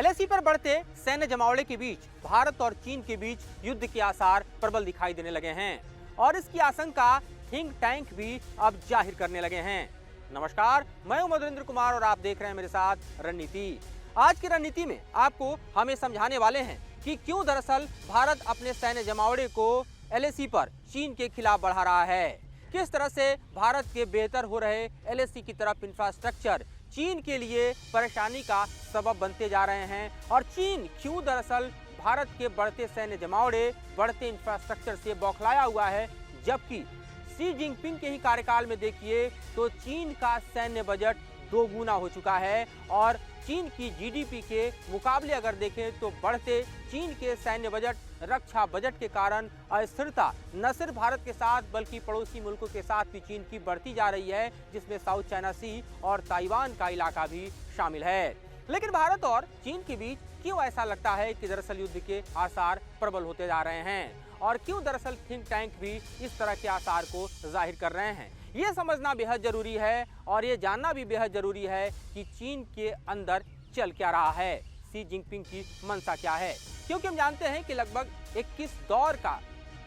LAC पर बढ़ते सैन्य जमावड़े के बीच भारत और चीन के बीच युद्ध के आसार प्रबल दिखाई देने लगे हैं और इसकी आशंका थिंक टैंक भी अब जाहिर करने लगे हैं। नमस्कार, मैं हूं मधुरेंद्र कुमार और आप देख रहे हैं मेरे साथ रणनीति। आज की रणनीति में आपको हमें समझाने वाले हैं कि क्यों दरअसल भारत अपने सैन्य जमावड़े को एलएसी पर चीन के खिलाफ बढ़ा रहा है, किस तरह से भारत के बेहतर हो रहे एलएसी की तरफ इंफ्रास्ट्रक्चर चीन के लिए परेशानी का सबब बनते जा रहे हैं और चीन क्यों दरअसल भारत के बढ़ते सैन्य जमावड़े, बढ़ते इंफ्रास्ट्रक्चर से बौखलाया हुआ है। जबकि शी जिनपिंग के ही कार्यकाल में देखिए तो चीन का सैन्य बजट दोगुना हो चुका है और चीन की जीडीपी के मुकाबले अगर देखें तो बढ़ते चीन के सैन्य बजट, रक्षा बजट के कारण अस्थिरता न सिर्फ भारत के साथ बल्कि पड़ोसी मुल्कों के साथ भी चीन की बढ़ती जा रही है, जिसमें साउथ चाइना सी और ताइवान का इलाका भी शामिल है। लेकिन भारत और चीन के बीच क्यों ऐसा लगता है कि दरअसल युद्ध के आसार प्रबल होते जा रहे हैं और क्यों दरअसल थिंक टैंक भी इस तरह के आसार को जाहिर कर रहे हैं, ये समझना बेहद जरूरी है और ये जानना भी बेहद जरूरी है कि चीन के अंदर चल क्या रहा है, शी जिनपिंग की मंशा क्या है। क्योंकि हम जानते हैं कि लगभग 21 दौर का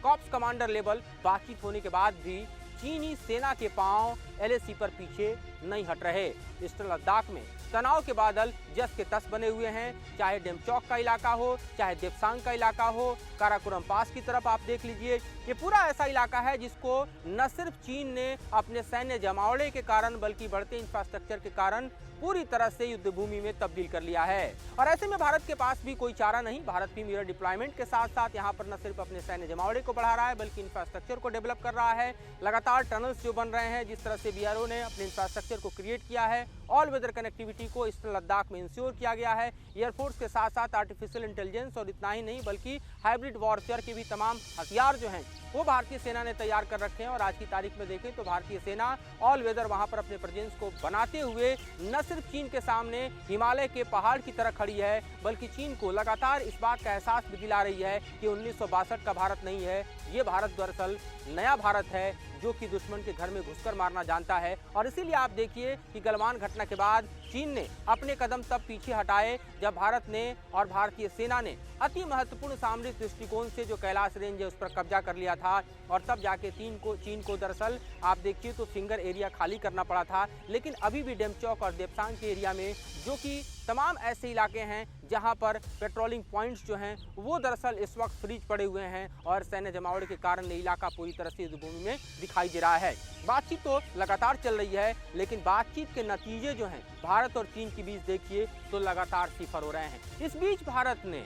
कॉर्प्स कमांडर लेवल बातचीत होने के बाद भी चीनी सेना के पांव एलएसी पर पीछे नहीं हट रहे। ईस्टर्न लद्दाख में तनाव के बादल जस के तस बने हुए हैं, चाहे डेमचौक का इलाका हो, चाहे देपसांग का इलाका हो, काराकोरम पास की तरफ आप देख लीजिए, ये पूरा ऐसा इलाका है जिसको न सिर्फ चीन ने अपने सैन्य जमावड़े के कारण बल्कि बढ़ते इंफ्रास्ट्रक्चर के कारण पूरी तरह से युद्ध भूमि में तब्दील कर लिया है। और ऐसे में भारत के पास भी कोई चारा नहीं। भारत भी मिरर डिप्लॉयमेंट के साथ साथ यहाँ पर न सिर्फ अपने सैन्य जमावड़े को बढ़ा रहा है बल्कि इंफ्रास्ट्रक्चर को डेवलप कर रहा है। लगातार टनल्स जो बन रहे हैं, जिस तरह से बीआरओ ने अपने इंफ्रास्ट्रक्चर को क्रिएट किया है, ऑल वेदर कनेक्टिविटी को ईस्टर्न लद्दाख में इंश्योर किया गया है। एयरफोर्स के साथ साथ आर्टिफिशियल इंटेलिजेंस और इतना ही नहीं बल्कि हाइब्रिड वॉरफेयर के भी तमाम हथियार जो हैं वो भारतीय सेना ने तैयार कर रखे हैं। और आज की तारीख में देखें तो भारतीय सेना ऑल वेदर वहां पर अपने प्रेजेंस को बनाते हुए न सिर्फ चीन के सामने हिमालय के पहाड़ की तरह खड़ी है बल्कि चीन को लगातार इस बात का एहसास भी दिला रही है कि 1962 का भारत नहीं है, ये भारत दरअसल नया भारत है जो कि दुश्मन के घर में घुसकर मारना जानता है। और इसीलिए आप देखिए कि गलवान घटना के बाद चीन ने अपने कदम तब पीछे हटाए जब भारत ने और भारतीय सेना ने अति महत्वपूर्ण सामरिक दृष्टिकोण से जो कैलाश रेंज है उस पर कब्जा कर लिया था और तब जाके चीन को दरअसल आप देखिए तो फिंगर एरिया खाली करना पड़ा था। लेकिन अभी भी डेमचौक और देपसांग के एरिया में जो कि तमाम ऐसे इलाके हैं जहां पर पेट्रोलिंग पॉइंट्स जो हैं वो दरअसल इस वक्त फ्रीज पड़े हुए हैं और सैन्य जमावड़े के कारण ये इलाका पूरी तरह से युद्ध भूमि में दिखाई दे रहा है। बातचीत तो लगातार चल रही है लेकिन बातचीत के नतीजे जो हैं भारत और चीन के बीच देखिए तो लगातार सिफर हो रहे हैं। इस बीच भारत ने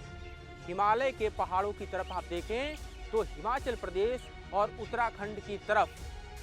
हिमालय के पहाड़ों की तरफ आप देखें तो हिमाचल प्रदेश और उत्तराखंड की तरफ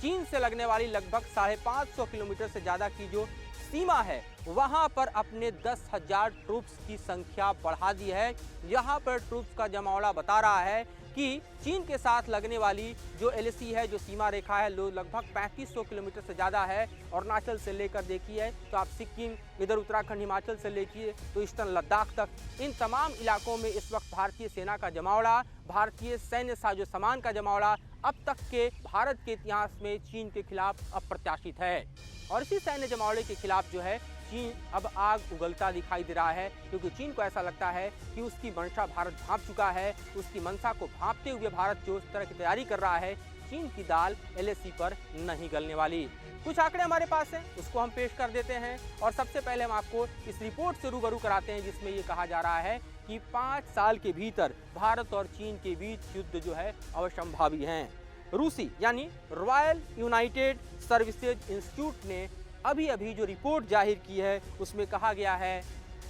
चीन से लगने वाली लगभग 550 किलोमीटर से ज़्यादा की जो सीमा है वहां पर अपने 10,000 ट्रूप्स की संख्या बढ़ा दी है। यहाँ पर ट्रूप्स का जमावड़ा बता रहा है कि चीन के साथ लगने वाली जो एलएसी है, जो सीमा रेखा है, लगभग 3500 किलोमीटर से ज़्यादा है। अरुणाचल से लेकर देखिए तो आप सिक्किम, इधर उत्तराखंड, हिमाचल से लेकर तो ईस्टर्न लद्दाख तक, इन तमाम इलाकों में इस वक्त भारतीय सेना का जमावड़ा, भारतीय सैन्य साजो सामान का जमावड़ा अब तक के भारत के इतिहास में चीन के खिलाफ अप्रत्याशित है। और इसी सैन्य जमावड़े के खिलाफ जो है चीन अब आग उगलता दिखाई दे रहा है क्योंकि चीन को ऐसा लगता है कि उसकी मंशा भारत भांप चुका है। उसकी मंशा को भांपते हुए भारत जो इस तरह की तैयारी कर रहा है, चीन की दाल एलएसी पर नहीं गलने वाली। कुछ आंकड़े हमारे पास हैं, उसको हम पेश कर देते हैं और सबसे पहले हम आपको इस रिपोर्ट से रूबरू कराते हैं जिसमें ये कहा जा रहा है कि 5 साल के भीतर भारत और चीन के बीच युद्ध जो है अवश्यंभावी है। रूसी यानी रॉयल यूनाइटेड सर्विसेज इंस्टीट्यूट ने अभी जो रिपोर्ट जाहिर की है उसमें कहा गया है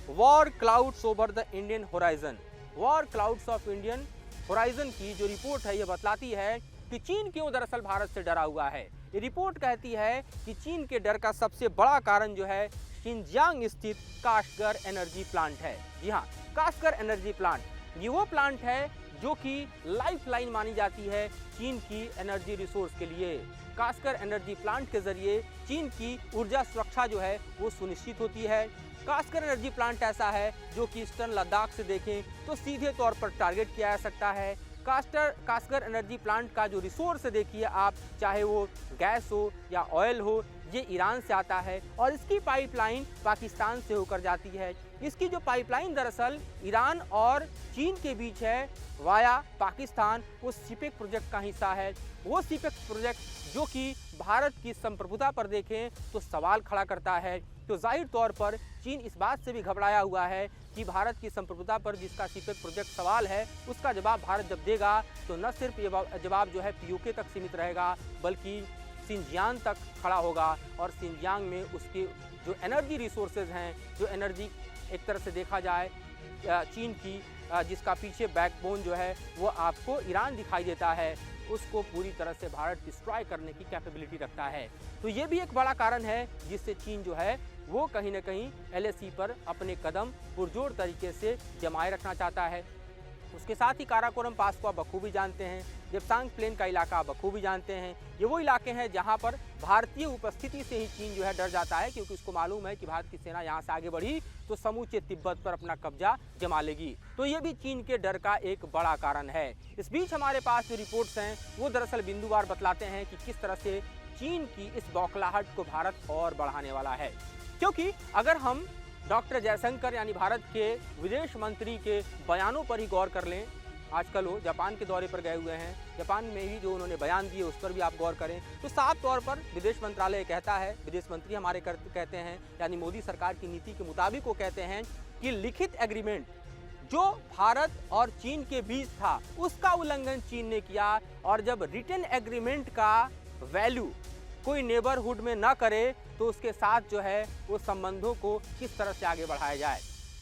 war clouds over the Indian horizon. War clouds of Indian horizon की जो रिपोर्ट है ये बतलाती है कि चीन क्यों दरअसल भारत से डरा हुआ है। ये रिपोर्ट कहती है कि चीन के डर का सबसे बड़ा कारण जो है शिनजियांग स्थित कास्गर एनर्जी प्लांट है। जी हाँ, कास्गर एनर्जी प्लांट ये वो प्लांट है जो कि लाइफलाइन मानी जाती है चीन की एनर्जी रिसोर्स के लिए। कास्गर एनर्जी प्लांट के जरिए चीन की ऊर्जा सुरक्षा जो है वो सुनिश्चित होती है। कास्गर एनर्जी प्लांट ऐसा है जो कि ईस्टर्न लद्दाख से देखें तो सीधे तौर पर टारगेट किया जा सकता है। कास्गर एनर्जी प्लांट का जो रिसोर्स देखिए आप, चाहे वो गैस हो या ऑयल हो ये ईरान से आता है और इसकी पाइपलाइन पाकिस्तान से होकर जाती है। इसकी जो पाइपलाइन दरअसल ईरान और चीन के बीच है वाया पाकिस्तान, वो सीपेक प्रोजेक्ट का हिस्सा है। वो सीपेक प्रोजेक्ट जो कि भारत की संप्रभुता पर देखें तो सवाल खड़ा करता है। तो जाहिर तौर पर चीन इस बात से भी घबराया हुआ है कि भारत की संप्रभुता पर जिसका सीपेक प्रोजेक्ट सवाल है, उसका जवाब भारत जब देगा तो न सिर्फ ये जवाब जो है पीओके तक सीमित रहेगा, बल्कि सिंजियांग तक खड़ा होगा। और सिंजियांग में उसके जो एनर्जी रिसोर्सेज हैं, जो एनर्जी एक तरह से देखा जाए चीन की जिसका पीछे बैकबोन जो है वो आपको ईरान दिखाई देता है, उसको पूरी तरह से भारत डिस्ट्रॉय करने की कैपेबिलिटी रखता है। तो ये भी एक बड़ा कारण है जिससे चीन जो है वो कहीं ना कहीं एलएसी पर अपने कदम पुरजोर तरीके से जमाए रखना चाहता है। उसके साथ ही काराकोरम पास को आप बखूबी जानते हैं, देप्सांग प्लेन का इलाका आप बखूबी जानते हैं। ये वो इलाके हैं जहां पर भारतीय उपस्थिति से ही चीन जो है डर जाता है, क्योंकि उसको मालूम है कि भारत की सेना यहां से आगे बढ़ी तो समूचे तिब्बत पर अपना कब्जा जमा लेगी। तो ये भी चीन के डर का एक बड़ा कारण है। इस बीच हमारे पास जो रिपोर्ट्स हैं वो दरअसल बिंदुवार बतलाते हैं कि किस तरह से चीन की इस बौखलाहट को भारत और बढ़ाने वाला है। क्योंकि अगर हम डॉक्टर जयशंकर यानी भारत के विदेश मंत्री के बयानों पर ही गौर कर लें, आजकल वो जापान के दौरे पर गए हुए हैं, जापान में ही जो उन्होंने बयान दिए उस पर भी आप गौर करें तो साफ तौर पर विदेश मंत्रालय कहता है, विदेश मंत्री हमारे कहते हैं यानी मोदी सरकार की नीति के मुताबिक वो कहते हैं कि लिखित एग्रीमेंट जो भारत और चीन के बीच था उसका उल्लंघन चीन ने किया। और जब रिटन एग्रीमेंट का वैल्यू कोई नेबरहुड में ना करे तो उसके साथ जो है वो संबंधों को किस तरह से आगे बढ़ाया जाए।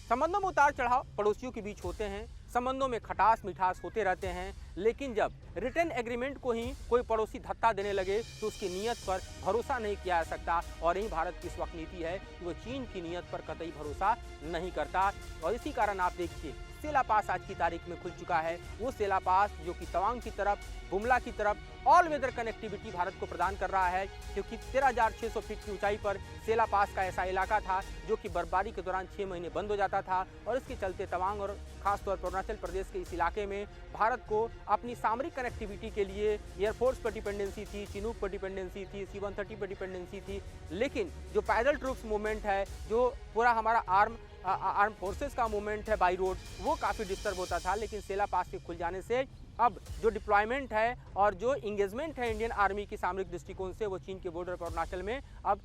संबंधों में उतार चढ़ाव पड़ोसियों के बीच होते हैं, संबंधों में खटास मिठास होते रहते हैं, लेकिन जब रिटर्न एग्रीमेंट को ही कोई पड़ोसी धत्ता देने लगे तो उसकी नीयत पर भरोसा नहीं किया जा सकता। और यही भारत की इस वक्त नीति है कि वो चीन की नीयत पर कतई भरोसा नहीं करता। और इसी कारण आप देखिए सेला पास आज की तारीख में खुल चुका है। वो सेला पास जो कि तवांग की तरफ, बुमला की तरफ ऑल वेदर कनेक्टिविटी भारत को प्रदान कर रहा है, क्योंकि 13,600 फीट की ऊंचाई पर सेला पास का ऐसा इलाका था जो कि बर्फबारी के दौरान 6 महीने बंद हो जाता था। और इसके चलते तवांग और खासतौर पर अरुणाचल प्रदेश के इस इलाके में भारत को अपनी सामरिक कनेक्टिविटी के लिए एयरफोर्स पर डिपेंडेंसी थी, चिनूक पर डिपेंडेंसी थी, C-130 पर डिपेंडेंसी थी। लेकिन जो पैदल ट्रूप्स मूवमेंट है, जो पूरा हमारा आर्म फोर्सेस का मूवमेंट है बाई रोड, वो काफ़ी डिस्टर्ब होता था। लेकिन सेला पास के खुल जाने से अब जो डिप्लॉयमेंट है और जो इंगेजमेंट है इंडियन आर्मी की सामरिक दृष्टिकोण से वो चीन के बॉर्डर पर अरुणाचल में अब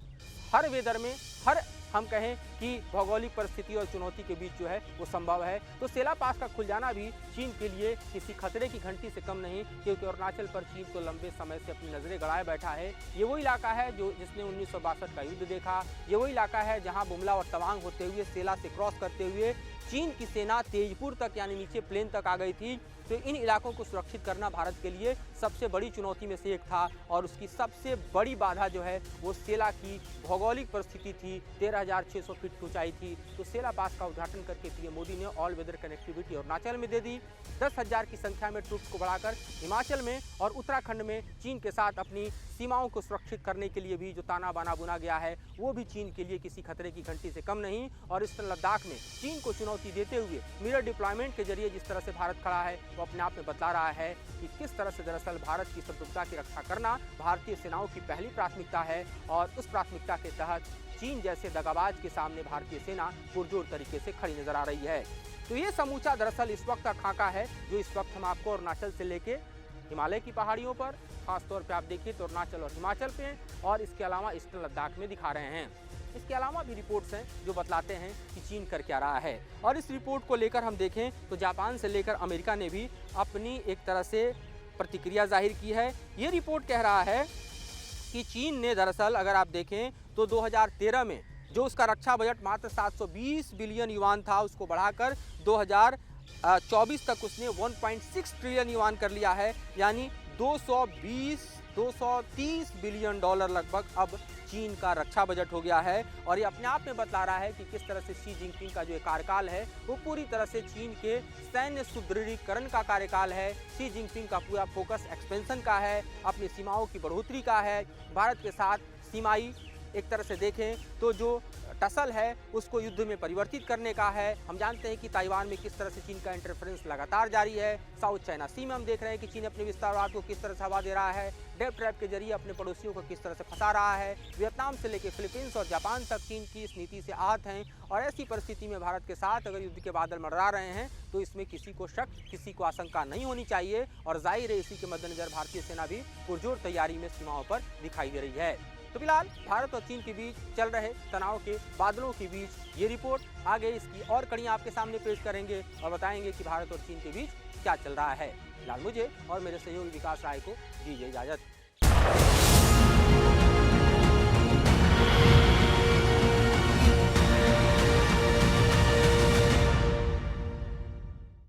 हर वेदर में, हर हम कहें कि भौगोलिक परिस्थिति और चुनौती के बीच जो है वो संभव है। तो सेला पास का खुल जाना भी चीन के लिए किसी खतरे की घंटी से कम नहीं, क्योंकि अरुणाचल पर चीन तो लंबे समय से अपनी नजरें गड़ाए बैठा है। ये वो इलाका है जो जिसने 1962 का युद्ध देखा। ये वो इलाका है जहां बुमला और तवांग होते हुए सेला से क्रॉस करते हुए चीन की सेना तेजपुर तक यानी नीचे प्लेन तक आ गई थी। तो इन इलाकों को सुरक्षित करना भारत के लिए सबसे बड़ी चुनौती में से एक था। और उसकी सबसे बड़ी बाधा जो है वो सेला की भौगोलिक परिस्थिति थी, 13,600 फीट की ऊंचाई थी। तो सेला पास का उद्घाटन करके पीएम मोदी ने ऑल वेदर कनेक्टिविटी अरुणाचल में दे दी। 10,000 की संख्या में ट्रूप्स को बढ़ाकर हिमाचल में और उत्तराखंड में चीन के साथ अपनी सीमाओं को सुरक्षित करने के लिए भी जो ताना बाना बुना गया है वो भी चीन के लिए किसी खतरे की घंटी से कम नहीं। और इस तरह लद्दाख में चीन को चुनौती देते हुए मिरर डिप्लॉयमेंट के जरिए जिस तरह से भारत खड़ा है वो अपने आप में बतला रहा है कि किस तरह से दरअसल भारत की संप्रभुता की रक्षा करना भारतीय सेनाओं की पहली प्राथमिकता है। और उस प्राथमिकता के तहत चीन जैसे दगाबाज के सामने भारतीय सेना पुरजोर तरीके से खड़ी नजर आ रही है। तो ये समूचा दरअसल इस वक्त का खाका है जो इस वक्त हम आपको अरुणाचल से लेके हिमालय की पहाड़ियों पर, खासतौर पे आप देखिए तो अरुणाचल और हिमाचल पे, और इसके अलावा ईस्टर्न लद्दाख में दिखा रहे हैं। इसके अलावा भी रिपोर्ट्स हैं जो बतलाते हैं कि चीन कर क्या रहा है। और इस रिपोर्ट को लेकर हम देखें तो जापान से लेकर अमेरिका ने भी अपनी एक तरह से प्रतिक्रिया जाहिर की है। ये रिपोर्ट कह रहा है कि चीन ने दरअसल अगर आप देखें तो 2013 में जो उसका रक्षा बजट मात्र 720 बिलियन युआन था उसको बढ़ाकर 2024 तक उसने 1.6 ट्रिलियन युआन कर लिया है, यानी 230 बिलियन डॉलर लगभग अब चीन का रक्षा बजट हो गया है। और ये अपने आप में बतला रहा है कि किस तरह से शी जिनपिंग का जो कार्यकाल है वो पूरी तरह से चीन के सैन्य सुदृढ़ीकरण का कार्यकाल है। शी जिनपिंग का पूरा फोकस एक्सपेंशन का है, अपनी सीमाओं की बढ़ोतरी का है। भारत के साथ सीमाई एक तरह से देखें तो जो टसल है उसको युद्ध में परिवर्तित करने का है। हम जानते हैं कि ताइवान में किस तरह से चीन का इंटरफेरेंस लगातार जारी है। साउथ चाइना सी में हम देख रहे हैं कि चीन अपने विस्तारवाद को किस तरह से हवा दे रहा है, डेप ट्रैप के जरिए अपने पड़ोसियों को किस तरह से फंसा रहा है। वियतनाम से लेकर फिलीपींस और जापान तक चीन की इस नीति से आहत हैं और ऐसी परिस्थिति में भारत के साथ अगर युद्ध के बादल मंडरा रहे हैं तो इसमें किसी को शक, किसी को आशंका नहीं होनी चाहिए। और जाहिर है इसी के मद्देनजर भारतीय सेना भी पुरजोर तैयारी में सीमाओं पर दिखाई दे रही है। तो फिलहाल भारत और चीन के बीच चल रहे तनाव के बादलों के बीच ये रिपोर्ट, आगे इसकी और कड़ियां आपके सामने पेश करेंगे और बताएंगे कि भारत और चीन के बीच क्या चल रहा है। फिलहाल मुझे और मेरे सहयोगी विकास राय को दीजिए इजाजत।